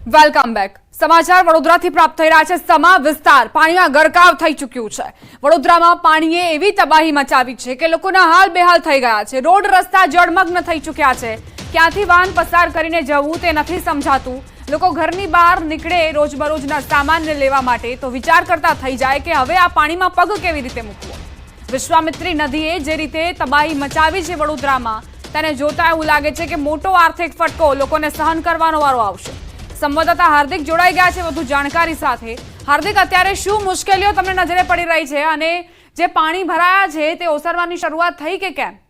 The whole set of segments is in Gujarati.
Welcome back. સમાચાર વડોદરાથી પ્રાપ્ત થઈ રહ્યા છે। સમા વિસ્તાર પાણીમાં ગરકાવ થઈ ચૂક્યું છે। વડોદરામાં પાણીએ એવી તબાહી મચાવી છે કે લોકોના હાલ બેહાલ થઈ ગયા છે। રોડ રસ્તા જળમગ્ન થઈ ચૂક્યા છે। ક્યાંથી વાહન પસાર કરીને જવું તે નથી સમજાતું। લોકો ઘરની બહાર નીકળે રોજબરોજના સામાનને લેવા માટે તો વિચાર કરતા થઈ જાય કે હવે આ પાણીમાં પગ કેવી રીતે મૂકવો। વિશ્વામિત્રી નદીએ જે રીતે તબાહી મચાવી છે વડોદરામાં, તેને જોતા એવું લાગે છે કે મોટો આર્થિક ફટકો લોકોને સહન કરવાનો વારો આવશે। સંવાદદાતા હાર્દિક જોડાઈ ગયા છે વધુ જાણકારી સાથે। હાર્દિક, અત્યારે શું મુશ્કેલીઓ તમને નજરે પડી રહી છે અને જે પાણી ભરાયા છે તે ઓસરવાની શરૂઆત થઈ કે કેમ?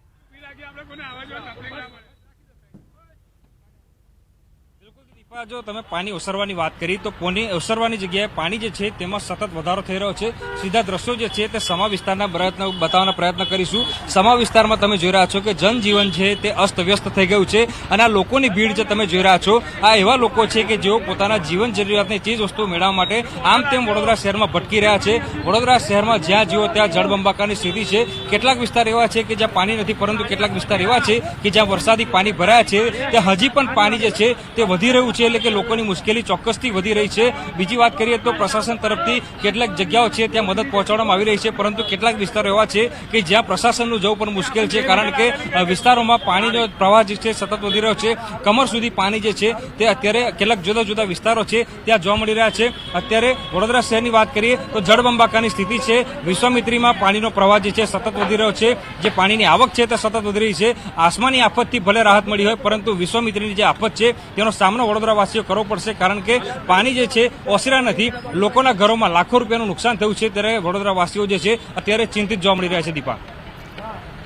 જો તમે પાણી ઓસરવાની વાત કરી તો ઓસરવાની જગ્યાએ પાણી જે છે તેમાં સતત વધારો થઈ રહ્યો છે। સીધા દ્રશ્યો જે છે તે સમા વિસ્તારના બતાવવાનો પ્રયત્ન કરીશું। સમા વિસ્તારમાં તમે જોઈ રહ્યા છો કે જનજીવન છે તે અસ્તવ્યસ્ત થઈ ગયું છે અને આ લોકોની ભીડ જે તમે જોઈ રહ્યા છો આ એવા લોકો છે કે જેઓ પોતાના જીવન જરૂરિયાતની ચીજ વસ્તુઓ મેળવવા માટે આમ તેમ વડોદરા શહેરમાં ભટકી રહ્યા છે। વડોદરા શહેરમાં જ્યાં જુઓ ત્યાં જળબંબાકારની સ્થિતિ છે। કેટલાક વિસ્તાર એવા છે કે જ્યાં પાણી નથી, પરંતુ કેટલાક વિસ્તાર એવા છે કે જ્યાં વરસાદી પાણી ભરાયા છે ત્યાં હજી પણ પાણી જે છે તે વધી રહ્યું છે, એટલે કે લોકોની મુશ્કેલી ચોક્કસથી વધી રહી છે। બીજી વાત કરીએ તો પ્રશાસન તરફથી કેટલાક જગ્યાઓ છે ત્યાં મદદ પહોંચાડવામાં આવી રહી છે, પરંતુ કેટલાક વિસ્તારો એવા છે કે જ્યાં પ્રશાસનનું જવું પણ મુશ્કેલ છે, કારણ કે વિસ્તારોમાં પાણીનો પ્રવાહ જે છે સતત વધી રહ્યો છે। કમર સુધી પાણી જે છે તે અત્યારે કેટલાક જુદા જુદા વિસ્તારો છે ત્યાં જોવા મળી રહ્યા છે। અત્યારે વડોદરા શહેરની વાત કરીએ તો જળબંબાકારની સ્થિતિ છે। વિશ્વામિત્રીમાં પાણીનો પ્રવાહ જે છે સતત વધી રહ્યો છે। જે પાણીની આવક છે તે સતત વધી રહી છે। આસમાની આફતથી ભલે રાહત મળી હોય, પરંતુ વિશ્વામિત્રીની જે આફત છે તેનો સામનો વડોદરાવાસીઓ કરવો પડશે, કારણ કે પાણી જે છે ઓસર્યા નથી। લોકોના ઘરોમાં લાખો રૂપિયાનું નુકસાન થયું છે, ત્યારે વડોદરાવાસીઓ જે છે અત્યારે ચિંતિત જોવા મળી રહ્યા છે। દીપા,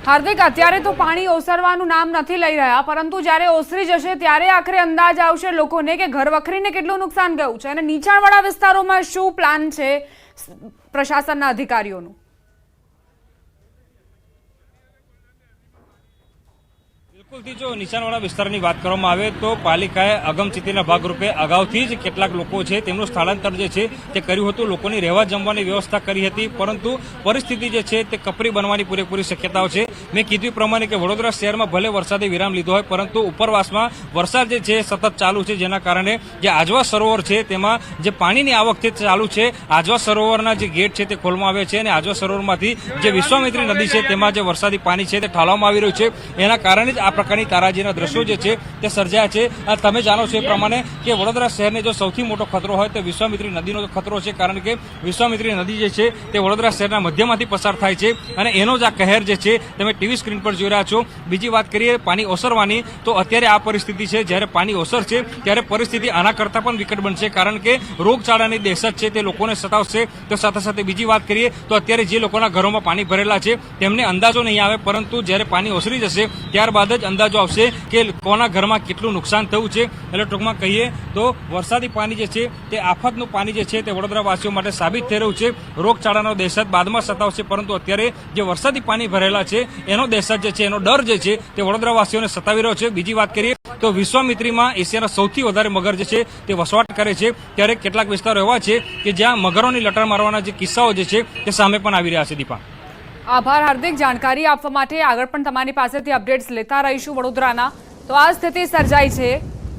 હાર્દિક, અત્યારે તો પાણી ઓસરવાનું નામ નથી લઈ રહ્યા, પરંતુ જ્યારે ઓસરી જશે ત્યારે આખરે અંદાજ આવશે લોકોને કે ઘર વખરીને કેટલું નુકસાન ગયું છે અને નીચાણવાળા વિસ્તારોમાં શું પ્લાન છે પ્રશાસનના અધિકારીઓનું। જો નીચાણવાળા વિસ્તારની વાત કરવામાં આવે તો પાલિકાએ અગમચેતીના ભાગરૂપે અગાઉથી જ કેટલાક લોકો છે તેમનું સ્થળાંતર જે છે તે કર્યું હતું। લોકોની રહેવા જમવાની વ્યવસ્થા કરી હતી, પરંતુ પરિસ્થિતિ જે છે તે કપરી બનવાની પૂરેપૂરી શક્યતાઓ છે। મેં કીધું પ્રમાણે કે વડોદરા શહેરમાં ભલે વરસાદે વિરામ લીધો હોય, પરંતુ ઉપરવાસમાં વરસાદ જે છે સતત ચાલુ છે, જેના કારણે જે આજવા સરોવર છે તેમાં જે પાણીની આવક છે ચાલુ છે। આજવા સરોવરના જે ગેટ છે તે ખોલવામાં આવે છે અને આજવા સરોવરમાંથી જે વિશ્વામિત્રી નદી છે તેમાં જે વરસાદી પાણી છે તે ઠાલવામાં આવી રહ્યું છે। એના કારણે જ આ પ્રકારની તારાજીના દ્રશ્યો જે છે તે સર્જાયા છે। તમે જાણો છો એ પ્રમાણે કે વડોદરા શહેરને જો સૌથી મોટો ખતરો હોય તો વિશ્વામિત્રી નદીનો ખતરો છે, કારણ કે વિશ્વામિત્રી નદી જે છે તે વડોદરા શહેરના મધ્યમાંથી પસાર થાય છે અને એનો જ આ કહેર જે છે તમે ટીવી સ્ક્રીન પર જોઈ રહ્યા છો। બીજી વાત કરીએ પાણી ઓસરવાની, તો અત્યારે આ પરિસ્થિતિ છે, જ્યારે પાણી ઓસરશે ત્યારે પરિસ્થિતિ આના કરતાં પણ વિકટ બનશે, કારણ કે રોગચાળાની દહેશત છે તે લોકોને સતાવશે। તો સાથે સાથે બીજી વાત કરીએ તો અત્યારે જે લોકોના ઘરોમાં પાણી ભરેલા છે તેમને અંદાજો નહીં આવે, પરંતુ જ્યારે પાણી ઓસરી જશે ત્યારબાદ જ અંદાજો આવશે કે કોના ઘરમાં કેટલું નુકસાન થયું છે। એટલે ટૂંકમાં કહીએ તો વરસાદી પાણી જે છે તે આફતનું પાણી જે છે તે વડોદરાવાસીઓ માટે સાબિત થઈ રહ્યું છે। રોગચાળાનો દહેશત બાદમાં સતાવશે, પરંતુ અત્યારે જે વરસાદી પાણી ભરેલા છે એનો દહેશત જે છે, એનો ડર જે છે તે વડોદરાવાસીઓને સતાવી રહ્યો છે। બીજી વાત કરીએ તો વિશ્વામિત્રીમાં એશિયાના સૌથી વધારે મગર જે છે તે વસવાટ કરે છે, ત્યારે કેટલાક વિસ્તારો એવા છે કે જ્યાં મગરોની લટાર મારવાના જે કિસ્સાઓ જે છે તે સામે પણ આવી રહ્યા છે। દીપા, આભાર હાર્દિક, જાણકારી આપવા માટે। આગળ પણ તમારી પાસેથી અપડેટ્સ લેતા રહીશું વડોદરાના। તો આ સ્થિતિ સર્જાઈ છે,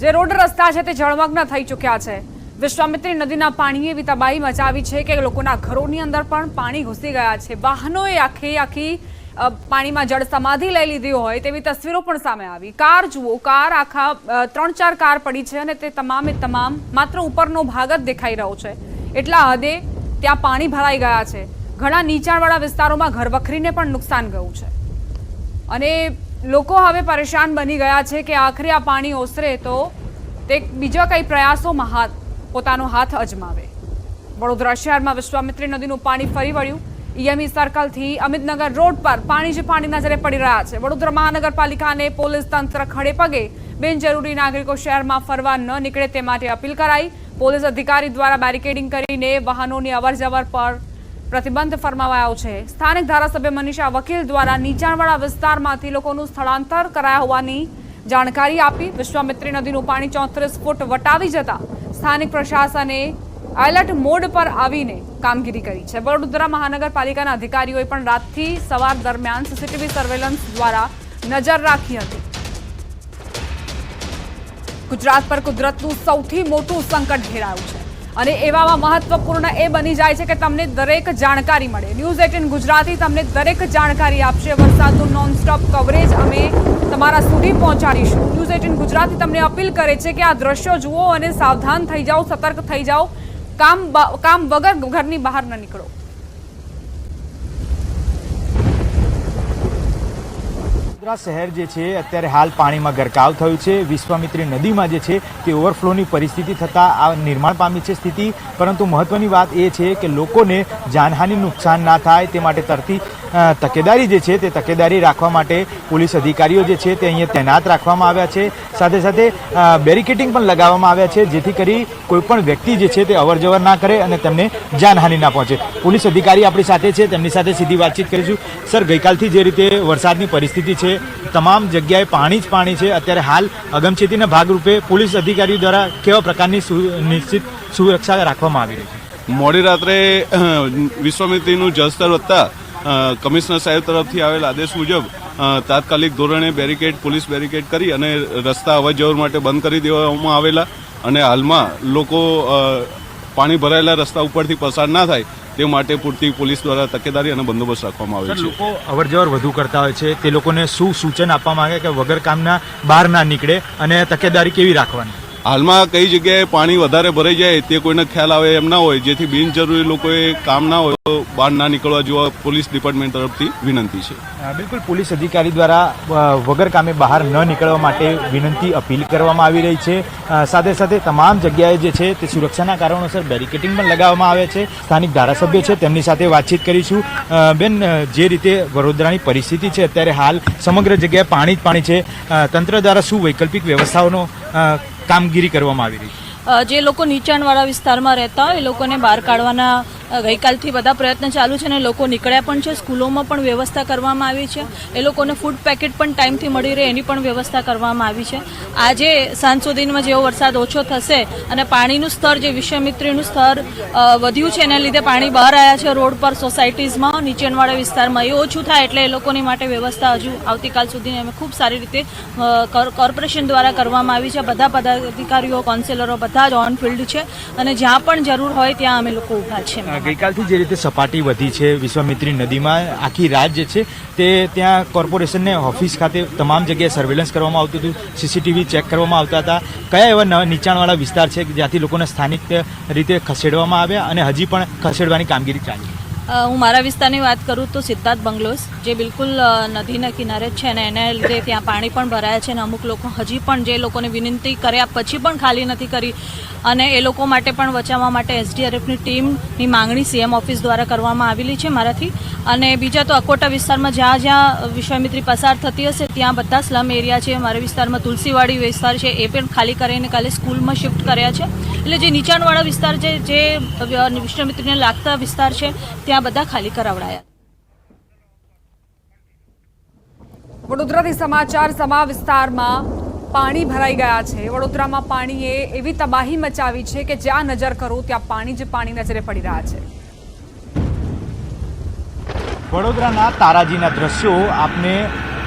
જે રોડ રસ્તા છે તે જળમગ્ન થઈ ચૂક્યા છે। વિશ્વામિત્રી નદીના પાણીએ એવી તબાહી મચાવી છે કે લોકોના ઘરોની અંદર પણ પાણી ઘૂસી ગયા છે। વાહનોએ આખી પાણીમાં જળ સમાધિ લઈ લીધી હોય તેવી તસવીરો પણ સામે આવી। કાર જુઓ, કાર આખા 3-4 કાર પડી છે અને તે તમામે તમામ માત્ર ઉપરનો ભાગ જ દેખાઈ રહ્યો છે, એટલા હદે ત્યાં પાણી ભરાઈ ગયા છે। ઘણા નીચાણવાળા વિસ્તારોમાં ઘર વખરીને પણ નુકસાન ગયું છે અને લોકો હવે પરેશાન બની ગયા છે કે આખરે આ પાણી ઓસરે તો તે બીજા કઈ પ્રયાસોમાં પોતાનો હાથ અજમાવે। વડોદરા શહેરમાં વિશ્વામિત્રી નદીનું પાણી ફરી વળ્યું। ઈએમઈ સર્કલથી અમિતનગર રોડ પર પાણી નજરે પડી રહ્યા છે। વડોદરા મહાનગરપાલિકા અને પોલીસ તંત્ર ખડે પગે બિનજરૂરી નાગરિકો શહેરમાં ફરવા ન નીકળે તે માટે અપીલ કરાઈ। પોલીસ અધિકારી દ્વારા બેરિકેડિંગ કરીને વાહનોની અવરજવર પર પ્રતિબંધ ફરમાવાયો છે। સ્થાનિક ધારાસભ્ય મનીષા વકીલ દ્વારા નીચાણવાળા વિસ્તારમાંથી લોકોનું સ્થળાંતર કરાયા હોવાની જાણકારી આપી। વિશ્વામિત્રી નદીનું પાણી 34 ફૂટ વટાવી જતા સ્થાનિક પ્રશાસને એલર્ટ મોડ પર આવીને કામગીરી કરી છે। વડોદરા મહાનગરપાલિકાના અધિકારીઓએ પણ રાતથી સવાર દરમિયાન સીસીટીવી સર્વેલન્સ દ્વારા નજર રાખી હતી। ગુજરાત પર કુદરતનું સૌથી મોટું સંકટ ઘેરાયું છે અને એવામાં મહત્વપૂર્ણ એ બની જાય છે કે તમને દરેક જાણકારી મળે. ન્યૂઝ 18 ગુજરાતી તમને દરેક જાણકારી આપશે. વરસાદનું નોનસ્ટોપ કવરેજ અમે તમારા સુધી પહોંચાડીશું. ન્યૂઝ 18 ગુજરાતી તમને અપીલ કરે છે કે આ દ્રશ્યો જુઓ અને સાવધાન થઈ જાઓ, સતર્ક થઈ જાઓ, કામ વગર ઘરની બહાર ન નીકળો. વડોદરા શહેર જે છે અત્યારે હાલ પાણીમાં ગરકાવ થયું છે. વિશ્વામિત્રી નદીમાં જે છે તે ઓવરફ્લોની પરિસ્થિતિ થતાં આ નિર્માણ પામી છે સ્થિતિ. પરંતુ મહત્વની વાત એ છે કે લોકોને જાનહાનિ નુકસાન ના થાય તે માટે તરતી તકેદારી જે છે તે તકેદારી રાખવા માટે પોલીસ અધિકારીઓ જે છે તે અહીંયા તૈનાત રાખવામાં આવ્યા છે. સાથે સાથે બેરિકેડિંગ પણ લગાવવામાં આવ્યા છે જેથી કરી કોઈ પણ વ્યક્તિ જે છે તે અવરજવર ના કરે અને તેમને જાનહાનિ ના પહોંચે. પોલીસ અધિકારી આપણી સાથે છે, તેમની સાથે સીધી વાતચીત કરીશું. સર, ગઈકાલથી જે રીતે વરસાદની પરિસ્થિતિ છે, તમામ જગ્યાએ પાણી જ પાણી છે. અત્યારે હાલ અગમચેતીના ભાગરૂપે પોલીસ અધિકારીઓ દ્વારા કેવા પ્રકારની નિશ્ચિત સુરક્ષા રાખવામાં આવી રહી છે? મોડી રાત્રે વિશ્વામિત્રીનું જળસ્તર વધતા કમિશનર સાહેબ તરફથી આવેલ આદેશ મુજબ તાત્કાલિક ધોરણે પોલીસ બેરિકેડ કરી અને રસ્તા અવરજવર માટે બંધ કરી દેવામાં આવેલા અને હાલમાં લોકો પાણી ભરાયેલા રસ્તા ઉપરથી પસાર ના થાય તે માટે પૂરતી પોલીસ દ્વારા તકેદારી અને બંદોબસ્ત રાખવામાં આવ્યો છે. લોકો અવરજવર વધુ કરતા હોય છે, તે લોકોને શું સૂચન આપવામાં આવે કે વગર કામના બહાર ના નીકળે અને તકેદારી કેવી રાખવાની? હાલમાં કઈ જગ્યાએ પાણી વધારે ભરાઈ જાય તે કોઈને ખ્યાલ આવે એમ ના હોય, જેથી બિનજરૂરી લોકોએ કામ ના હોય તો બહાર ના નીકળવા જોવા પોલીસ ડિપાર્ટમેન્ટ તરફથી વિનંતી છે. બિલકુલ, પોલીસ અધિકારી દ્વારા વગર કામે બહાર ન નીકળવા માટે વિનંતી અપીલ કરવામાં આવી રહી છે. સાથે સાથે તમામ જગ્યાએ જે છે તે સુરક્ષાના કારણોસર બેરિકેડિંગ પણ લગાવવામાં આવે છે. સ્થાનિક ધારાસભ્ય છે, તેમની સાથે વાતચીત કરીશું. બેન, જે રીતે વડોદરાની પરિસ્થિતિ છે અત્યારે હાલ સમગ્ર જગ્યાએ પાણી જ પાણી છે, તંત્ર દ્વારા શું વૈકલ્પિક વ્યવસ્થાઓનો કામગીરી કરવામાં આવી રહી છે? જે લોકો નીચાણવાળા વિસ્તારમાં રહેતા હોય એ લોકોને બહાર કાઢવાના ગઈકાલથી બધા પ્રયત્ન ચાલુ છે અને લોકો નીકળ્યા પણ છે. સ્કૂલોમાં પણ વ્યવસ્થા કરવામાં આવી છે. એ લોકોને ફૂડ પેકેટ પણ ટાઈમથી મળી રહે એની પણ વ્યવસ્થા કરવામાં આવી છે. આજે સાંજ સુધીમાં જેવો વરસાદ ઓછો થશે અને પાણીનું સ્તર, જે વિશ્વામિત્રીનું સ્તર વધ્યું છે એના લીધે પાણી બહાર આવ્યા છે રોડ પર, સોસાયટીઝમાં, નીચાણવાળા વિસ્તારમાં, એ ઓછું થાય એટલે એ લોકોની માટે વ્યવસ્થા હજુ આવતીકાલ સુધી અમે ખૂબ સારી રીતે કોર્પોરેશન દ્વારા કરવામાં આવી છે. બધા પદાધિકારીઓ, કાઉન્સિલરો બધા જ ઓન ફિલ્ડ છે અને જ્યાં પણ જરૂર હોય ત્યાં અમે લોકો ઊભા છે. ગઈકાલથી જે રીતે સપાટી વધી છે વિશ્વામિત્રી નદીમાં, આખી રાત જે છે તે ત્યાં કોર્પોરેશનને ઓફિસ ખાતે તમામ જગ્યાએ સર્વેલન્સ કરવામાં આવતું હતું, સીસીટીવી ચેક કરવામાં આવતા હતા. કયા એવા નીચાણવાળા વિસ્તાર છે જ્યાંથી લોકોને સ્થાનિક રીતે ખસેડવામાં આવ્યા અને હજી પણ ખસેડવાની કામગીરી ચાલી? હું મારા વિસ્તારની વાત કરું તો સિદ્ધાર્થ બંગલોઝ, જે બિલકુલ નદીના કિનારે જ છે અને એને લીધે ત્યાં પાણી પણ ભરાયા છે અને અમુક લોકો હજી પણ, જે લોકોને વિનંતી કર્યા પછી પણ ખાલી નથી કરી અને એ લોકો માટે પણ બચાવવા માટે એસડીઆરએફની ટીમની માંગણી સીએમ ઓફિસ દ્વારા કરવામાં આવેલી છે મારાથી. અને બીજા તો અકોટા વિસ્તારમાં જ્યાં જ્યાં વિશ્વામિત્રી પસાર થતી હશે ત્યાં બધા સ્લમ એરિયા છે. મારા વિસ્તારમાં તુલસીવાડી વિસ્તાર છે એ પણ ખાલી કરીને કાલે સ્કૂલમાં શિફ્ટ કર્યા છે. એટલે જે નીચાણવાળા વિસ્તાર છે, જે વિશ્વામિત્રીને લાગતા વિસ્તાર છે, ત્યાં બધા ખાલી કરાવડાયા. વડોદરાથી સમાચાર. સમા વિસ્તારમાં પાણી ભરાઈ ગયા છે. વડોદરામાં પાણીએ એવી તબાહી મચાવી છે કે જ્યાં નજર કરો ત્યાં પાણી જ પાણી નજરે પડી રહ્યા છે. વડોદરાના તારાજીના દ્રશ્યો આપને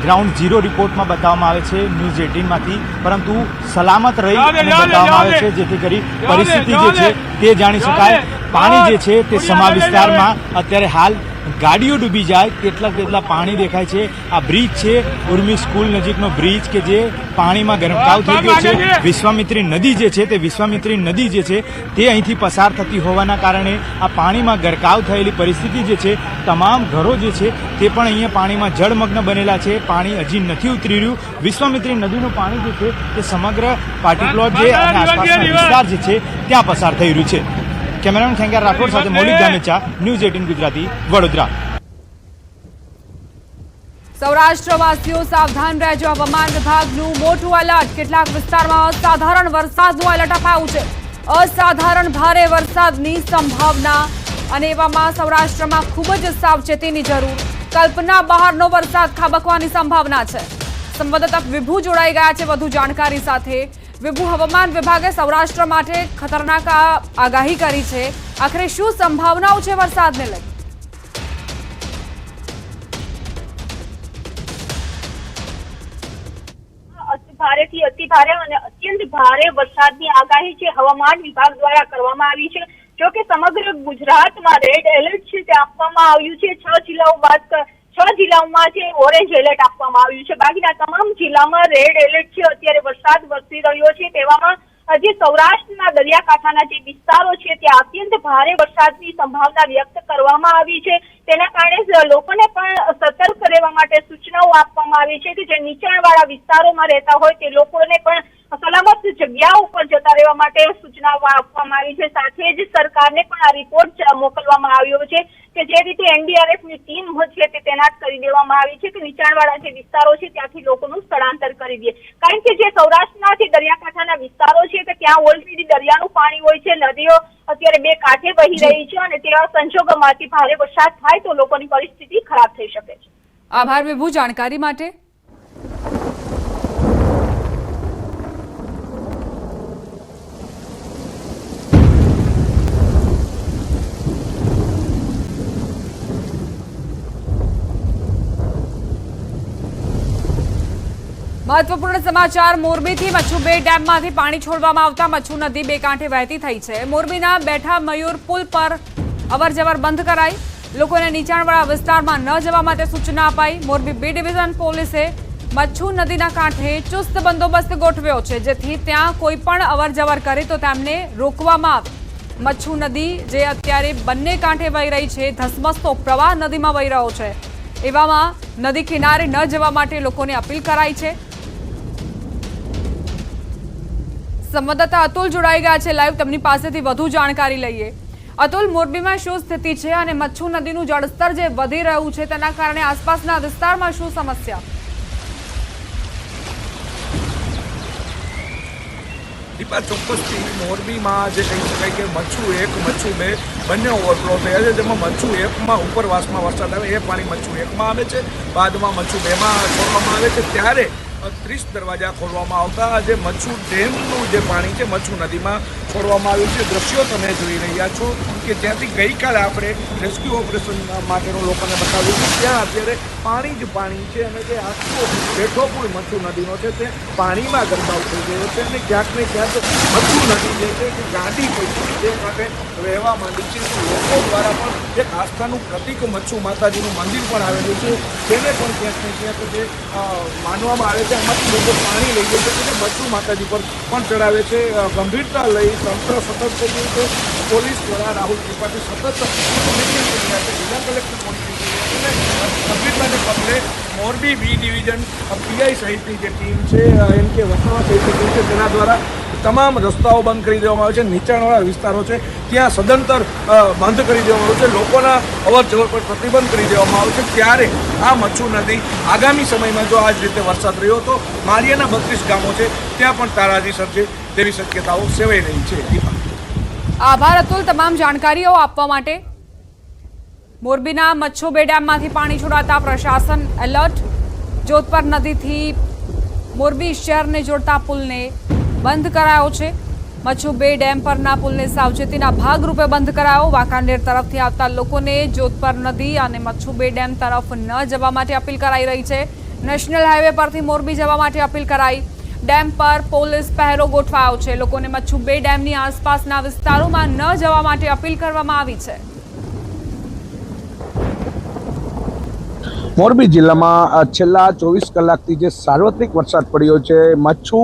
ગ્રાઉન્ડ ઝીરો રિપોર્ટમાં બતાવવામાં આવે છે ન્યૂઝ 18માંથી, પરંતુ સલામત રહી અને બતાવવામાં આવે છે જેથી કરી પરિસ્થિતિ જે છે તે જાણી શકાય. પાણી જે છે તે સમા વિસ્તારમાં અત્યારે હાલ ગાડીઓ ડૂબી જાય તેટલા પાણી દેખાય છે. આ બ્રિજ છે, ઉર્મી સ્કૂલ નજીકનો બ્રિજ કે જે પાણીમાં ગરકાવ થઈ ગયો છે. વિશ્વામિત્રી નદી જે છે તે વિશ્વામિત્રી નદી જે છે તે અહીંથી પસાર થતી હોવાના કારણે આ પાણીમાં ગરકાવ થયેલી પરિસ્થિતિ જે છે, તમામ ઘરો જે છે તે પણ અહીંયા પાણીમાં જળમગ્ન બનેલા છે. પાણી હજી નથી ઉતરી રહ્યું. વિશ્વામિત્રી નદીનું પાણી જે છે તે સમગ્ર પાર્ટી પ્લોટ જે અને આસપાસના વિસ્તાર જે છે ત્યાં પસાર થઈ રહ્યું છે. કેમેરામેન ખેંગાર રાઠોડ સાથે મૌલિક ગામેચા, ન્યૂઝ 18 ગુજરાતી, વડોદરા. સૌરાષ્ટ્રવાસીઓ સાવધાન રહેજો. હવામાન વિભાગનું મોટું એલર્ટ. કેટલાક વિસ્તારમાં અસાધારણ વરસાદનું એલર્ટ અપાયું છે. અસાધારણ ભારે વરસાદની સંભાવના અને એવામાં સૌરાષ્ટ્રમાં ખૂબ જ સાવચેતીની જરૂર. કલ્પના બહારનો વરસાદ ખાબકવાની સંભાવના છે. સંવાદદાતા વિભુ જોડાઈ ગયા છે વધુ જાણકારી સાથે. વિભુ, હવામાન વિભાગે સૌરાષ્ટ્ર માટે ખતરનાક આગાહી કરી છે. આખરે શું સંભાવનાઓ છે વરસાદને લઈ? ભારેથી અતિ ભારે અને અત્યંત ભારે વરસાદની આગાહી છે હવામાન વિભાગ દ્વારા કરવામાં આવી છે। જો કે સમગ્ર ગુજરાતમાં રેડ એલર્ટ છે તે આપવામાં આવ્યું છે। 6 જિલ્લાઓ બાદ 6 જિલ્લાઓમાં છે ઓરેન્જ એલર્ટ આપવામાં આવ્યું છે। બાકીના તમામ જિલ્લામાં રેડ એલર્ટ છે। અત્યારે વરસાદ વરસી રહ્યો છે, તેવામાં જે સૌરાષ્ટ્રના દરિયાકાંઠાના જે વિસ્તારો છે ત્યાં અત્યંત ભારે વરસાદની સંભાવના વ્યક્ત કરવામાં આવી છે। તેના કારણે લોકોને પણ સતર્ક રહેવા માટે સૂચનાઓ આપવામાં આવી છે કે જે નીચાણવાળા વિસ્તારોમાં રહેતા હોય તે લોકોને પણ સલામત જગ્યાઓ પર જતા રહેવા માટે સૂચનાઓ આપવામાં આવી છે। સાથે જ સરકારને પણ આ રિપોર્ટ મોકલવામાં આવ્યો છે કે જે રીતે એનડીઆરએફની ટીમ છે તે તૈનાત કરી દેવામાં આવી છે કે નીચાણવાળા જે વિસ્તારો છે ત્યાંથી લોકોનું સ્થળાંતર કરી દે, કારણ કે જે સૌરાષ્ટ્રના જે દરિયાકાંઠાના વિસ્તારો છે કે ત્યાં ઓલરેડી દરિયાનું પાણી હોય છે, નદીઓ અત્યારે બે કાંઠે વહી રહી છે અને તેવા સંજોગોમાંથી ભારે વરસાદ થાય તો લોકોની પરિસ્થિતિ ખરાબ થઈ શકે છે। આભાર વિભુ જાણકારી માટે। મહત્વપૂર્ણ સમાચાર મોરબીથી મચ્છુ બે ડેમમાંથી પાણી છોડવામાં આવતા મચ્છુ નદી બે કાંઠે વહેતી થઈ છે। મોરબીના બેઠા મયુર પુલ પર અવરજવર બંધ કરાઈ, લોકોને નીચાણવાળા વિસ્તારમાં ન જવા માટે સૂચના અપાઈ। મોરબી બી ડિવિઝન પોલીસે મચ્છુ નદીના કાંઠે ચુસ્ત બંદોબસ્ત ગોઠવ્યો છે, જેથી ત્યાં કોઈ પણ અવરજવર કરે તો તેમને રોકવામાં આવે। મચ્છુ નદી જે અત્યારે બંને કાંઠે વહી રહી છે, ધસમસતો પ્રવાહ નદીમાં વહી રહ્યો છે, એવામાં નદી કિનારે ન જવા માટે લોકોને અપીલ કરાઈ છે। સંવાદદાતા અતુલ જોડાઈ ગયા છે લાઈવ, તેમની પાસેથી વધુ જાણકારી લઈએ। અતુલ, મોરબીમાં શું સ્થિતિ છે અને મચ્છુ નદીનું જળસ્તર જે વધી રહ્યું છે તેના કારણે આસપાસના વિસ્તારમાં શું સમસ્યા? દીપા, ચોક્કસથી મોરબીમાં જે કહી શકાય કે મચ્છુ 1 મચ્છુ 2 બંને ઓવરફ્લો થયા છે, જેમાં મચ્છુ 1માં ઉપરવાસમાં વરસાદ આવે એ પાણી મચ્છુ 1માં આવે છે, બાદમાં મચ્છુ 2માં છોડવામાં આવે છે। ત્યારે 30 દરવાજા ખોલવામાં આવતા જે મચ્છુ ડેમનું જે પાણી છે મચ્છુ નદીમાં છોડવામાં આવ્યું છે। દ્રશ્યો તમે જોઈ રહ્યા છો કે જ્યાંથી ગઈકાલે આપણે રેસ્ક્યુ ઓપરેશન માટેનું લોકોને બતાવ્યું છે, ત્યાં અત્યારે પાણી જ પાણી છે અને જે આખો બેઠો પુલ મચ્છુ નદીનો છે તે પાણીમાં ગરકાવ થઈ ગયો છે અને ક્યાંક ને ક્યાંક મચ્છુ નદી જે છે કે ગાંડી પડી તે માટે વહેવા માંડી છે। લોકો દ્વારા પણ એક આસ્થાનું પ્રતિક મચ્છુ માતાજીનું મંદિર પણ આવેલું છે, તેને પણ ક્યાંક ને ક્યાંક જે માનવામાં આવે છે આમાંથી લોકો પાણી લઈ જાય છે, મચ્છુ માતાજી પર પણ ચડાવે છે। ગંભીરતા લઈ તંત્ર સતત થઈ ગયું છે। પોલીસ દ્વારા રાહુલ ત્રિપાઠી સતત જિલ્લા કલેક્ટર ગંભીરતાને પગલે મોરબી બી ડિવિઝન પીઆઈ સહિતની જે ટીમ છે એમ કે વસાવા સહિતની ટીમ છે તેના દ્વારા તમામ રસ્તાઓ બંધ કરી દેવામાં આવે છે। નીચાણવાળા વિસ્તારો છે ત્યાં સદંતર બંધ કરી દેવામાં આવે છે, લોકોના અવર જવર પર પ્રતિબંધ કરી દેવામાં આવે છે। ત્યારે આ મચ્છુ નદી આગામી સમયમાં જો આ જ રીતે વરસાદ રહ્યો તો માળિયાના 32 ગામો છે ત્યાં પણ તારાજી સર્જે તેવી શક્યતાઓ સેવાઈ રહી છે। આભાર અતુલ તમામ જાણકારીઓ આપવા માટે। મોરબીના મચ્છુ બે ડેમમાંથી પાણી છોડાતા પ્રશાસન એલર્ટ। જોધપર નદીથી મોરબી શહેરને જોડતા પુલને બંધ કરાયો છે। મચ્છુ બે ડેમ પરના પુલને સાવચેતીના ભાગરૂપે બંધ કરાયો। વાંકાનેર તરફથી આવતા લોકોને જોધપર નદી અને મચ્છુ બે ડેમ તરફ ન જવા માટે અપીલ કરાઈ રહી છે। નેશનલ હાઈવે પરથી મોરબી જવા માટે અપીલ કરાઈ। ડેમ પર પોલીસ પહેરો ગોઠવાયો છે। લોકોને મચ્છુ બે ડેમની આસપાસના વિસ્તારોમાં ન જવા માટે અપીલ કરવામાં આવી છે। મોરબી જિલ્લામાં છેલ્લા 24 કલાકથી જે સાર્વત્રિક વરસાદ પડ્યો છે, મચ્છુ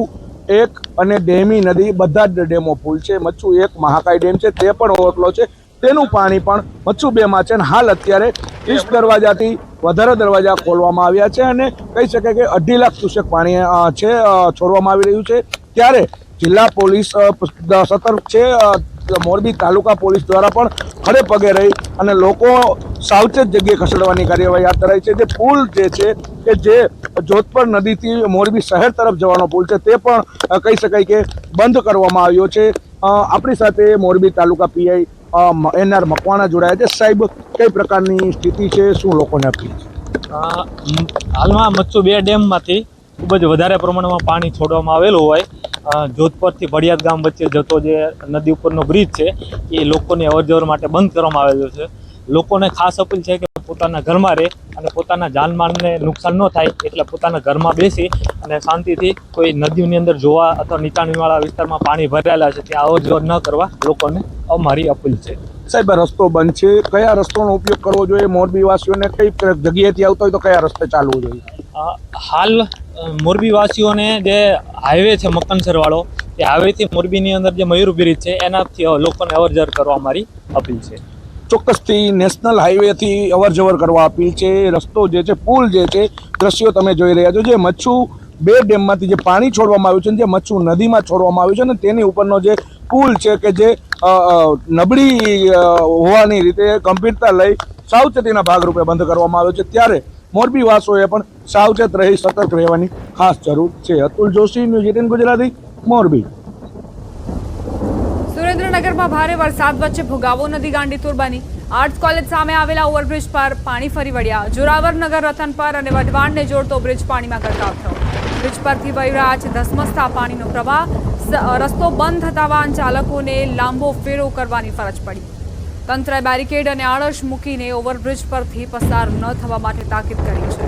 1 અને ડેમી નદી બધા જ ડેમો ફૂલ છે। મચ્છુ 1 મહાકાય ડેમ છે તે પણ ઓવરફ્લો છે, તેનું પાણી પણ મચ્છુ 2માં છે અને હાલ અત્યારે 30 દરવાજાથી વધારે દરવાજા ખોલવામાં આવ્યા છે અને કહી શકાય કે 2.5 લાખ ક્યુસેક પાણી છે છોડવામાં આવી રહ્યું છે। ત્યારે જિલ્લા પોલીસ સતર્ક છે, મોરબી તાલુકા પોલીસ દ્વારા પણ ખડે પગે રહી અને લોકો સાવચેત જગ્યાએ ખસેડવાની કાર્યવાહી હાથ ધરાઈ છે। જે પુલ જે છે કે જે જોધપર નદીથી મોરબી શહેર તરફ જવાનો પુલ છે તે પણ કહી શકાય કે બંધ કરવામાં આવ્યો છે। આપણી સાથે મોરબી તાલુકા પીઆઈ એનઆર મકવાણા જોડાયા છે। સાહેબ, કઈ પ્રકારની સ્થિતિ છે, શું લોકોને અપીલ છે? હાલમાં મચ્છુ બે ડેમમાંથી ખૂબ જ વધારે પ્રમાણમાં પાણી છોડવામાં આવેલું હોય, જોધપરથી ભડિયાદ ગામ વચ્ચે જતો જે નદી ઉપરનો બ્રિજ છે એ લોકોની અવરજવર માટે બંધ કરવામાં આવેલો છે। લોકોને ખાસ અપીલ છે કે પોતાના ઘરમાં રહે અને પોતાના જાનમાલને નુકસાન ન થાય એટલે પોતાના ઘરમાં બેસી અને શાંતિથી કોઈ નદીઓની અંદર જોવા અથવા નીચાણવાળા વિસ્તારમાં પાણી ભરાયેલા છે ત્યાં અવર જવર ન કરવા લોકોને અમારી અપીલ છે. સાહેબ, રસ્તો બંધ છે, કયા રસ્તાનો ઉપયોગ કરવો જોઈએ? મોરબી વાસીઓને કઈ જગ્યાએથી આવતા હોય તો કયા રસ્તે ચાલવું જોઈએ? હાલ મોરબી વાસીઓને જે હાઈવે છે મકનસર વાળો, એ હાઈવેથી મોરબીની અંદર જે મયુર બ્રિજ છે એનાથી લોકોને અવર જવર કરવા અમારી અપીલ છે. ચોક્કસથી નેશનલ હાઈવેથી અવર જવર કરવા અપીલ છે. રસ્તો જે છે, પુલ જે છે, દ્રશ્યો તમે જોઈ રહ્યા છો, જે મચ્છુ 2 ડેમમાંથી જે પાણી છોડવામાં આવ્યું છે, જે મચ્છુ નદીમાં છોડવામાં આવ્યું છે ને તેની ઉપરનો જે પુલ છે કે જે નબળી હોવાની રીતે ગંભીરતા લઈ સાવચેતીના ભાગરૂપે બંધ કરવામાં આવ્યો છે, ત્યારે મોરબી વાસીઓએ પણ સાવચેત રહી સતર્ક રહેવાની ખાસ જરૂર છે. અતુલ જોશી, ન્યૂઝ 18 ગુજરાતી, મોરબી. સુરેન્દ્રનગરમાં ભારે વરસાદ વચ્ચે ભોગાવો નદી ગાંડીતુર બની. આર્ટ્સ કોલેજ સામે આવેલા ઓવરબ્રિજ પર પાણી ફરી વળ્યા. જોરાવરનગર રતનપર અને વઢવાણને જોડતો બ્રિજ પાણીમાં ગરકાવ થયો. બ્રિજ પરથી વહી રહ્યા છે ધસમસતા પાણીનો પ્રવાહ. રસ્તો બંધ થતા વાહન ચાલકોને લાંબો ફેરો કરવાની ફરજ પડી. તંત્રએ બેરિકેડ અને આળસ મૂકીને ઓવરબ્રિજ પરથી પસાર ન થવા માટે તાકીદ કરી છે.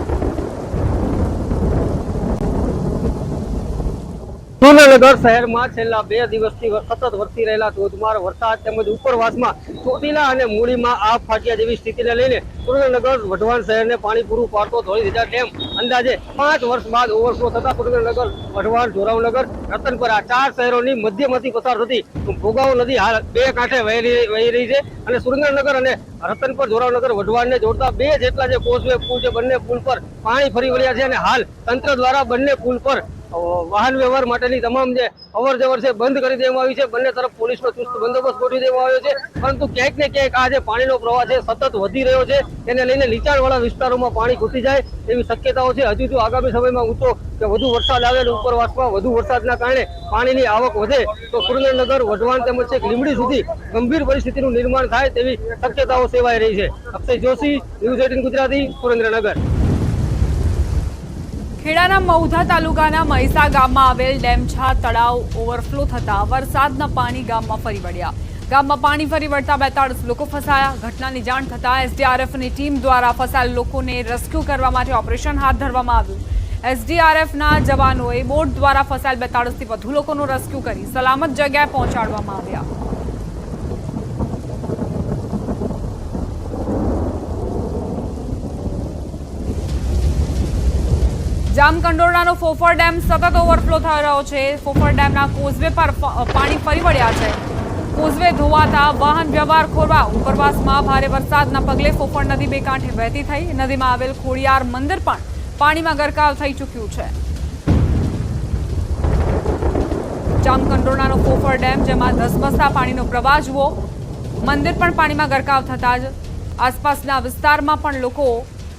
સુરેન્દ્રનગર શહેરમાં છેલ્લા 2 દિવસથી સતત વરસી રહેલા ધોધમાર વરસાદ તેમજ ઉપરવાસમાં ચોટીલા અને મૂળીમાં આબ ફાટ્યા જેવી સ્થિતિને લઈને સુરેન્દ્રનગર વઢવાણ શહેરને પાણી પૂરું પાડતો ધોળીધજા ડેમ અંદાજે 5 વર્ષ બાદ ઓવરફ્લો થતા સુરેન્દ્રનગર, વઢવાણ, જોરાવનગર, રતનપર આ 4 શહેરોની મધ્યમાંથી પસાર થતી ભોગાવો નદી હાલ 2 કાંઠે વહી રહી છે અને સુરેન્દ્રનગર અને રતનપર, જોરાવનગર, વઢવાણને જોડતા 2 જેટલા જે કોઝવે પુલ છે, બંને પુલ પર પાણી ફરી વળ્યા છે અને હાલ તંત્ર દ્વારા બંને પુલ પર વાહન વ્યવહાર માટેની તમામ જે અવર જવર છે બંધ કરી દેવામાં આવી છે. બંને તરફ પોલીસનો ચુસ્ત બંદોબસ્ત ગોઠવી દેવામાં આવ્યો છે, પરંતુ ક્યાંક ને ક્યાંક આ જે પાણીનો પ્રવાહ છે સતત વધી રહ્યો છે, તેને લઈને નીચાણવાળા વિસ્તારોમાં પાણી ઘૂસી જાય એવી શક્યતાઓ છે. હજુ જો આગામી સમયમાં ઊંચો કે વધુ વરસાદ આવે અને ઉપરવાસમાં વધુ વરસાદના કારણે પાણીની આવક વધે તો સુરેન્દ્રનગર, વઢવાણ તેમજ છેક લીંબડી સુધી ગંભીર પરિસ્થિતિનું નિર્માણ થાય તેવી શક્યતાઓ સેવાઈ રહી છે. અક્ષય જોશી, ન્યૂઝ 18 ગુજરાતી, સુરેન્દ્રનગર. ખેડાના મૌધા તાલુકાના મહીસા ગામમાં આવેલ ડેમછા તળાવ ઓવરફ્લો થતા વરસાદના પાણી ગામમાં ફરી વળ્યા. ગામમાં પાણી ફરી વળતા 42 લોકો ફસાયા. ઘટનાની જાણ થતાં એસડીઆરએફની ટીમ દ્વારા ફસાયેલ લોકોને રેસ્ક્યુ કરવા માટે ઓપરેશન હાથ ધરવામાં આવ્યું. એસડીઆરએફના જવાનોએ બોટ દ્વારા ફસાયેલ 42થી વધુ લોકોનું રેસ્ક્યુ કરી સલામત જગ્યાએ પહોંચાડવામાં આવ્યા. જામકંડોરણાનો ફોફર ડેમ સતત ઓવરફ્લો થઈ રહ્યો છે. ફોફર ડેમના કોઝવે પર પાણી ફરી વળ્યા છે. કોઝવે ધોવાતા વાહન વ્યવહાર ખોરવા. ઉપરવાસમાં ભારે વરસાદના પગલે ફોફર નદી 2 કાંઠે વહેતી થઈ. નદીમાં આવેલ ખોડિયાર મંદિર પણ પાણીમાં ગરકાવ થઈ ચૂક્યું છે. જામકંડોરણાનો ફોફર ડેમ, જેમાં ધસમસતા પાણીનો પ્રવાહ જુઓ. મંદિર પણ પાણીમાં ગરકાવ થતા જ આસપાસના વિસ્તારમાં પણ લોકો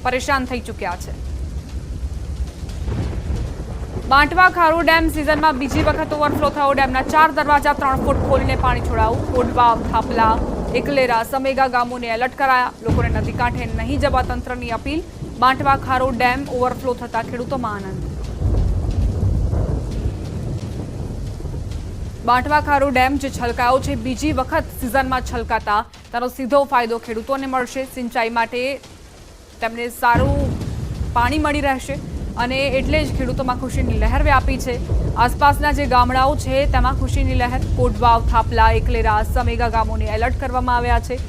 પરેશાન થઈ ચૂક્યા છે. બાંટવા ખારો ડેમ સિઝનમાં બીજી વખત ઓવરફ્લો થયો. ડેમના 4 દરવાજા 3 ફૂટ ખોલીને પાણી છોડાયું. કોડવાવ, થાપલા, એકલેરા, સમેગા ગામોને એલર્ટ કરાયા. લોકોને નદી કાંઠે નહીં જવા તંત્રની અપીલ. બાંટવા ખારો ડેમ ઓવરફ્લો થતા ખેડૂતોમાં આનંદ. બાંટવા ખારો ડેમ જે છલકાયો છે, બીજી વખત સિઝનમાં છલકાતા તેનો સીધો ફાયદો ખેડૂતોને મળશે. સિંચાઈ માટે તેમને સારું પાણી મળી રહેશે અને એટલે જ ખેડૂતોમાં ખુશીની લહેર વ્યાપી છે. આસપાસના જે ગામડાઓ છે તેમાં ખુશીની લહેર. કોડવાવ, થાપલા, એકલેરા, સમેગા ગામોને એલર્ટ કરવામાં આવ્યા છે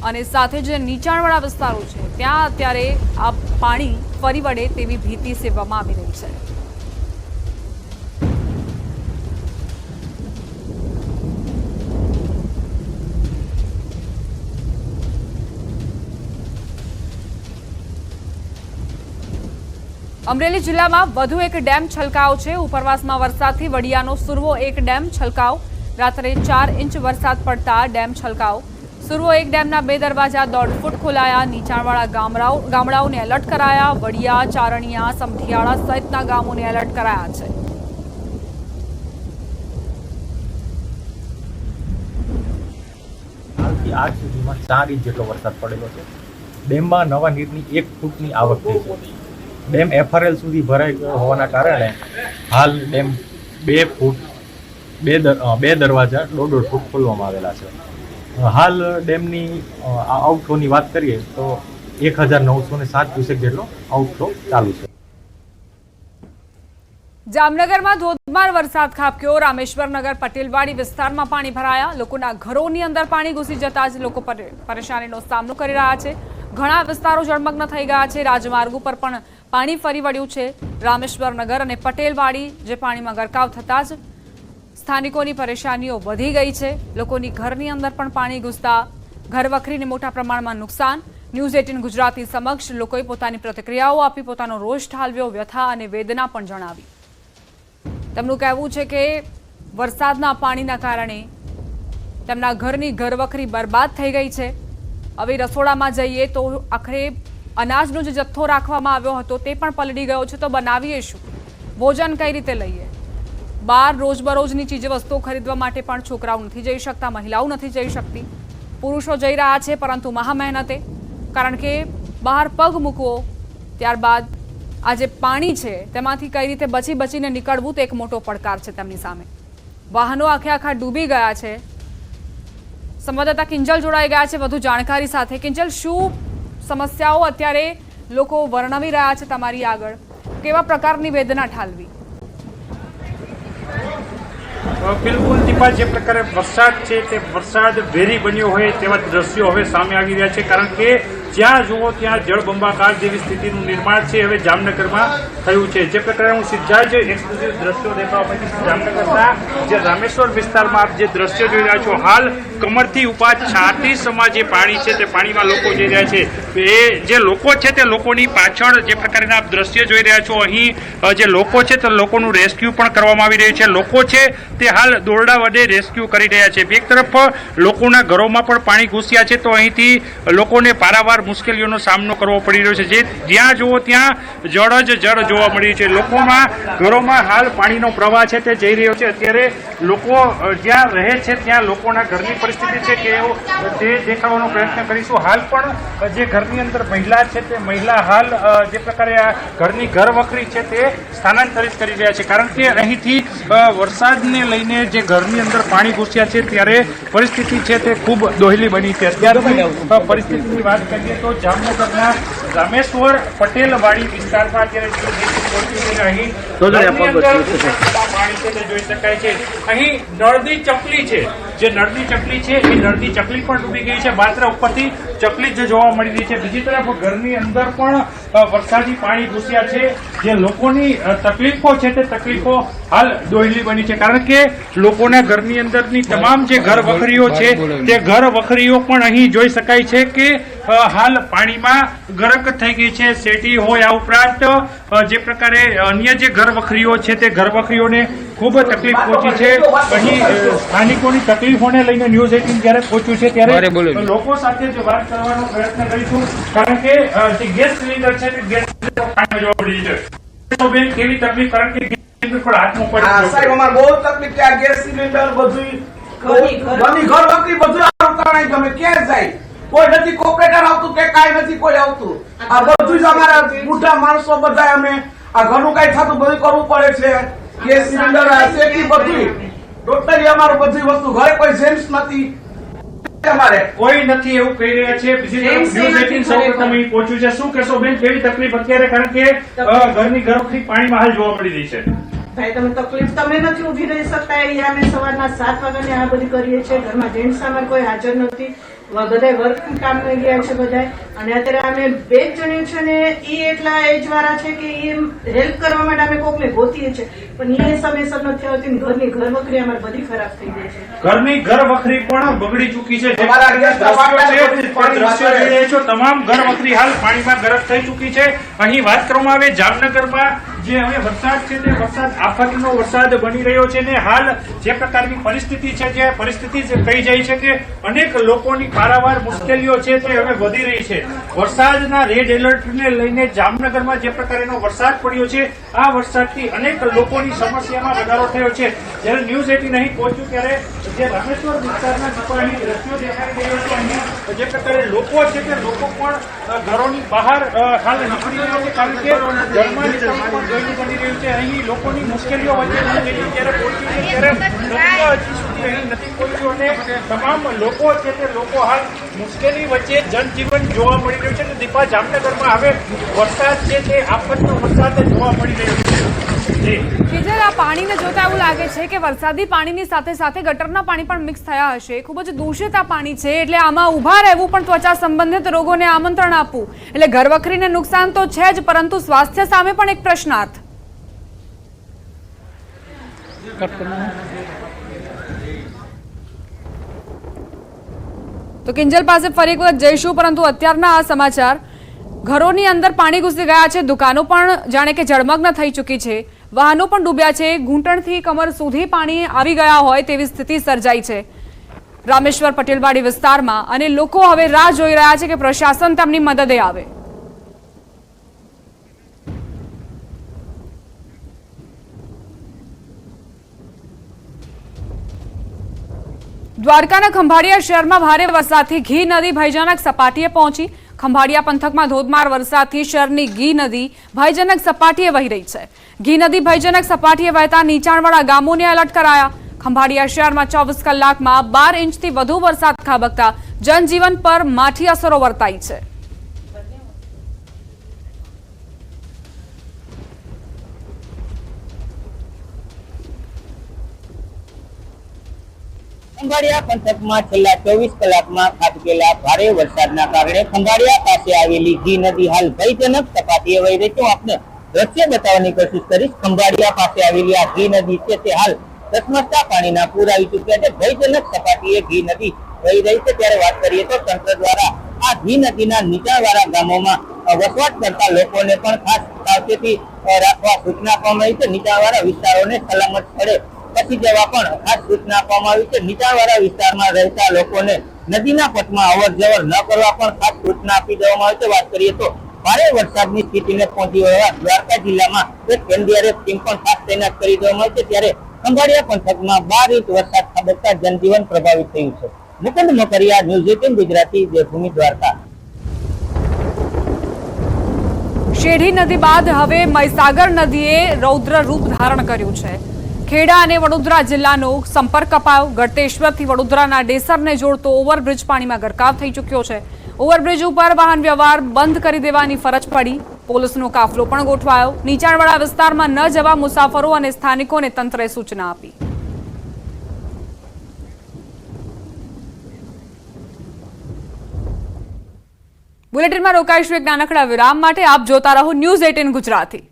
અને સાથે જે નીચાણવાળા વિસ્તારો છે ત્યાં અત્યારે આ પાણી ફરી વળે તેવી ભીતિ સેવવામાં આવી રહી છે. અમરેલી જિલ્લામાં વધુ એક ડેમ છલકાયો છે. ઉપરવાસમાં વરસાદથી વડિયાનો સુરવો 1 ડેમ છલકાવ. રાત્રે 4 ઇંચ વરસાદ પડતા ડેમ છલકાવ. સુરવો 1 ડેમના 2 દરવાજા 1.5 ફૂટ ખોલાયા. નીચાણવાળા ગામડાઓને એલર્ટ કરાયા. વડિયા, ચારણિયા, સમઢિયાળા સહિતના ગામોને એલર્ટ કરાયા છે. હાલથી આજ સુધીમાં 4 ઇંચ જેટલો વરસાદ પડેલો છે. ડેમમાં નવા નીરની 1 ફૂટની આવક થઈ છે. ડેમ FRL સુધી ભરાઈ ગયો હોવાના કારણે હાલ ડેમ 2 ફૂટ 2 દરવાજા 1.5 ફૂટ ખોલવામાં આવેલા છે. હાલ ડેમની આઉટફ્લોની વાત કરીએ તો 1907 ક્યુસેક જેટલો આઉટફ્લો ચાલુ છે. જામનગરમાં ધોધમાર વરસાદ ખાબક્યો. રામેશ્વરનગર પટેલવાડી વિસ્તારમાં પાણી ભરાયા. લોકોના ઘરોની અંદર પાણી ઘૂસી જતા જ લોકો પરેશાનીનો સામનો કરી રહ્યા છે. ઘણા વિસ્તારો જળમગ્ન થઈ ગયા છે. રાજમાર્ગ ઉપર પણ પાણી ફરી વળ્યું છે. રામેશ્વરનગર અને પટેલવાડી જે પાણીમાં ગરકાવ થતા જ સ્થાનિકોની પરેશાનીઓ વધી ગઈ છે. લોકોની ઘરની અંદર પણ પાણી ઘૂસતા ઘરવખરીને મોટા પ્રમાણમાં નુકસાન. ન્યૂઝ 18 ગુજરાતી સમક્ષ લોકોએ પોતાની પ્રતિક્રિયાઓ આપી, પોતાનો રોષ ઠાલવ્યો, વ્યથા અને વેદના પણ જણાવી. તેમનું કહેવું છે કે વરસાદના પાણીના કારણે તેમના ઘરની ઘરવખરી બરબાદ થઈ ગઈ છે. હવે રસોડામાં જઈએ તો આખરે અનાજનો જે જથ્થો રાખવામાં આવ્યો હતો તે પણ પલળી ગયો છે. તો બનાવીએ શું? ભોજન કઈ રીતે લઈએ? બહાર રોજબરોજની ચીજવસ્તુઓ ખરીદવા માટે પણ છોકરાઓ નથી જઈ શકતા, મહિલાઓ નથી જઈ શકતી. પુરુષો જઈ રહ્યા છે પરંતુ મહા મહેનતે, કારણ કે બહાર પગ મૂકવો, ત્યારબાદ આ જે પાણી છે તેમાંથી કઈ રીતે બચીને નીકળવું તે એક મોટો પડકાર છે તેમની સામે. વાહનો આખા ડૂબી ગયા છે. સંવાદદાતા કિંજલ જોડાઈ ગયા છે વધુ જાણકારી સાથે. કિંજલ, શું સમસ્યાઓ અત્યારે લોકો વર્ણવી રહ્યા છે તમારી આગળ? કેવા પ્રકારની વેદના ઠાલવી? બિલકુલ દીપા, જે પ્રકારે વરસાદ છે તે વરસાદ વેરી બન્યો હોય તેવા દ્રશ્યો હવે સામે આવી રહ્યા છે. કારણ કે જ્યાં જુઓ ત્યાં જળબંબાકાર જેવી સ્થિતિનું નિર્માણ છે હવે જામનગરમાં થયું છે. જે પ્રકારે હું સીધા જ એક્સક્લુઝિવ દ્રશ્યો દેખાવા માંગીશ. જામનગરના જે રામેશ્વર વિસ્તારમાં આપ જે દ્રશ્યો જોઈ રહ્યા છો, હાલ કમરથી ઉપર 36 જે પાણી છે તે પાણીમાં લોકો જઈ રહ્યા છે. એ જે લોકો છે તે લોકોની પાછળ જે પ્રકારના આપ દ્રશ્યો જોઈ રહ્યા છો, અહીં જે લોકો છે તે લોકોનું રેસ્ક્યુ પણ કરવામાં આવી રહ્યું છે. લોકો છે તે હાલ દોરડા વડે રેસ્ક્યુ કરી રહ્યા છે. એક તરફ લોકોના ઘરોમાં પણ પાણી ઘૂસ્યા છે તો અહીંથી લોકોને પારાવાર મુશ્કેલીઓનો સામનો કરવો પડી રહ્યો છે. જે જ્યાં જુઓ ત્યાં જળ જ જળ જોવા મળી છે. લોકોમાં ઘરોમાં હાલ પાણીનો પ્રવાહ છે તે જઈ રહ્યો છે. અત્યારે લોકો જ્યાં રહે છે ત્યાં લોકોના ઘરની પરિસ્થિતિ છે કે તે દેખાવાનો પ્રયત્ન કરીશું. હાલ પણ જે ઘરની અંદર મહિલા છે તે મહિલા હાલ જે પ્રકારે આ ઘરની ઘરવખરી છે તે સ્થાનાંતરિત કરી રહ્યા છે. કારણ કે અહીંથી વરસાદને લઈને જે ઘરની અંદર પાણી ઘૂસ્યા છે ત્યારે પરિસ્થિતિ છે તે ખૂબ દોહલી બની છે. અત્યારની પરિસ્થિતિની વાત કરીએ તો જામનગરના રામેશ્વર પટેલવાડી વિસ્તારમાં અત્યારે પાણી છે તે જોઈ શકાય છે. અહીં નળની ચકલી છે, જે નળની ચકલી છે એ નળની ચકલી પણ ડૂબી ગઈ છે. માત્ર ઉપરથી ચકલી જ જોવા મળી રહી છે. બીજી તરફ ઘરની અંદર પણ વરસાદી પાણી ઘૂસ્યા છે. જે લોકોની તકલીફો છે તે તકલીફો હાલ દોહલી બની છે. કારણ કે લોકોના ઘરની અંદરની તમામ જે ઘર વખરીઓ છે તે ઘર વખરીઓ પણ અહીં જોઈ શકાય છે કે હાલ પાણીમાં ગરક થઈ ગઈ છે. શેટી હોય આ ઉપરાંત જે પ્રકારે અન્ય જે ઘર વખરીઓ છે તે ઘર વખરીઓને ખૂબ તકલીફ પહોંચી છે. અહીં સ્થાનિકોની તકલીફોને લઈને ન્યૂઝ 18 જ્યારે પહોંચ્યું છે ત્યારે લોકો સાથે જ વાત કરવાનો પ્રયત્ન કરીશું. કારણ કે જે ગેસ સિલિન્ડર છે તે ગેસ પાણીમાં જોવા મળી છે. તો બેન, કેવી તકલીફ? કારણ કે ગેસ સિલિન્ડર પર હાથ મૂકવા સાહેબ, અમારે બહુ તકલીફ છે. આ ગેસ સિલિન્ડર બધું ઘર વખરી બધું આવતા નહીં. તમે ક્યાં જાય? કોઈ નથી કોપરેટર આવતું કે કાંઈ નથી કોઈ આવતું. આ બધું જ અમારા બુઢા માણસો બધા અમે આ ઘરનું કઈ થતું બધું કરવું પડે છે. ગેસ સિલિન્ડર શેકી બધું ટોટલી અમારું બધી વસ્તુ ઘરે કોઈ જેન્ટ્સ નથી, અમારે કોઈ નથી એવું કહી રહ્યા છે. બીજી તરફ ન્યૂઝ 18 સૌપ્રથમ અહીં પહોંચ્યું છે. શું કહેશો બેન, કેવી તકલીફ અત્યારે? કારણ કે ઘરની ઘરવખરી પાણીમાં હાલ જોવા મળી રહી છે. ભાઈ, તમે તકલીફ તમે નથી ઉભી રહી શકતા. અહીંયા અમે સવારના 7 વાગ્યાની આ બધી કરીએ છીએ. ઘરમાં જેન્ટ્સ સામે કોઈ હાજર નથી. બધા વર્કિંગ કામ કરી ગયા છે બધા. અને અત્યારે અમે 2 જણ્યું છે ને એ એટલા એજ વાળા છે કે એ હેલ્પ કરવા માટે અમે કોકને ગોતીએ છીએ પણ એ સમયસર નથી આવતી. ઘરની ઘર વખરી અમારી બધી ખરાબ થઈ ગઈ છે. ઘરની ઘર વખરી પણ બગડી ચૂકી છે. તમામ ઘર વખરી હાલ પાણીમાં ગરક થઈ ચૂકી છે. અહીં વાત કરવામાં આવે જામનગરમાં જે હવે વરસાદ છે તે વરસાદ આફતનો વરસાદ બની રહ્યો છે ને હાલ જે પ્રકારની પરિસ્થિતિ છે જે પરિસ્થિતિ કહી જાય છે કે અનેક લોકોની પારાવાર મુશ્કેલીઓ છે તે હવે વધી રહી છે. વરસાદના રેડ એલર્ટને લઈને જામનગરમાં જે પ્રકારનો વરસાદ પડ્યો છે આ વરસાદથી અનેક લોકોની સમસ્યામાં વધારો થયો છે. જ્યારે ન્યૂઝ 18 અહીં પહોંચ્યું ત્યારે જે રામેશ્વર વિસ્તારના અહીં દ્રશ્યો દેખાઈ રહ્યો છે. અહીં જે પ્રકારે લોકો છે તે લોકો પણ ઘરોની બહાર હાલ નીકળી રહ્યા છે. કારણ કે ઘરમાં વહેલું બની રહ્યું છે. અહીં લોકોની મુશ્કેલીઓ વચ્ચે જ્યારે પહોંચ્યું છે ત્યારે નદીઓ હજી સુધી અહીં નથી પહોંચ્યું અને તમામ લોકો છે તે લોકો હાલ મુશ્કેલી વચ્ચે જનજીવન જોવા મળી રહ્યું છે. તો દીપા, જામનગરમાં હવે વરસાદ છે તે આફતનો વરસાદ જોવા મળી રહ્યો છે. કિંજલ, આ પાણીને જોતા એવું લાગે છે કે વરસાદી પાણીની સાથે સાથે ગટરના પાણી પણ મિક્સ થયા હશે. ખૂબ જ દૂષિત આ પાણી છે, એટલે આમાં ઊભા રહેવું પણ ત્વચા સંબંધિત રોગોને આમંત્રણ આપવું, એટલે ઘરવખરીને નુકસાન તો છે જ, પરંતુ સ્વાસ્થ્ય સામે પણ એક પ્રશ્નાર્થ. તો કિંજલ પાસે ફરી એક વખત જઈશું, પરંતુ અત્યારના આ સમાચાર, ઘરોની અંદર પાણી ઘૂસી ગયા છે, દુકાનો પણ જાણે કે જળમગ્ન થઈ ચૂકી છે, વાહનો પણ ડૂબ્યા છે, ઘૂંટણથી કમર સુધી પાણી આવી ગયા હોય તેવી સ્થિતિ સર્જાઈ છે રામેશ્વર પટેલવાડી વિસ્તારમાં, અને લોકો હવે રાહ જોઈ રહ્યા છે કે પ્રશાસન તેમની મદદે આવે. દ્વારકાના ખંભાળિયા શહેરમાં ભારે વરસાદથી ઘી નદી ભયજનક સપાટીએ પહોંચી. ખંભાળિયા પંથકમાં ધોધમાર વરસાદથી શહેરની ઘી નદી ભયજનક સપાટીએ વહી રહી છે. ઘી નદી ભયજનક સપાટીએ વહેતા નીચાણવાળા ગામોને એલર્ટ કરાયા. ખંભાળિયા શહેરમાં 24 કલાકમાં 12 ઇંચથી વધુ વરસાદ ખાબકતા જનજીવન પર માઠી અસરો વર્તાઈ છે. ખંભાળિયા પંથકમાં છેલ્લા 24 કલાકમાં ખાબકેલા ભારે વરસાદના કારણે ખંભાળિયા પાસે આવેલી ઘી નદી હાલ ભયજનક સપાટીએ વહી રહી છે. હું આપને દ્રશ્ય બતાવવાની કોશિશ કરીશ. ખંભાળિયા પાસે આવેલી આ ઘી નદી છે તે હાલ ધસમસતા પાણીના પૂર આવી ચૂક્યા છે. ભયજનક સપાટીએ ઘી નદી વહી રહી છે. ત્યારે વાત કરીએ તો તંત્ર દ્વારા આ ઘી નદીના નીચાણવાળા ગામોમાં વસવાટ કરતા લોકોને પણ ખાસ સાવચેતી રાખવા સૂચના આપવામાં આવી છે. નીચાણવાળા વિસ્તારોને સલામત સ્થળે ખસી જવા પણ ખાસ સૂચના આપવામાં આવી છે. નીચાણવાળા વિસ્તારમાં રહેતા લોકોને નદીના પટમાં અવર જવર ન કરવા પણ ખાસ સૂચના આપી દેવામાં આવી છે. વાત કરીએ તો ભારે વરસાદની સ્થિતિને પહોંચી વળવા દ્વારકા જિલ્લામાં એક એનડીઆરએફ ટીમ પણ ખાસ તૈનાત કરી દેવામાં આવી છે. ત્યારે ખંભાળિયા પંથકમાં 12 ઇંચ વરસાદ ખાબકતા જનજીવન પ્રભાવિત થયું છે. મુકુંદ મોકરિયા, ન્યૂઝ 18 ગુજરાતી, દેવભૂમિ, દ્વારકા. શેઢી નદી બાદ હવે મહીસાગર નદીએ રૌદ્ર રૂપ ધારણ કર્યું છે. ખેડા અને વડોદરા જિલ્લાનો સંપર્ક કપાયો. ગળતેશ્વરથી વડોદરાના ડેસરને જોડતો ઓવરબ્રિજ પાણીમાં ગરકાવ થઈ ચૂક્યો છે. ઓવરબ્રિજ ઉપર વાહન વ્યવહાર બંધ કરી દેવાની ફરજ પડી. પોલીસનો કાફલો પણ ગોઠવાયો. નીચાણવાળા વિસ્તારમાં ન જવા મુસાફરો અને સ્થાનિકોને તંત્રએ સૂચના આપી. બુલેટિનમાં રોકાઈશું એક નાનકડા વિરામ માટે. આપ જોતા રહો ન્યૂઝ 18 ગુજરાતી.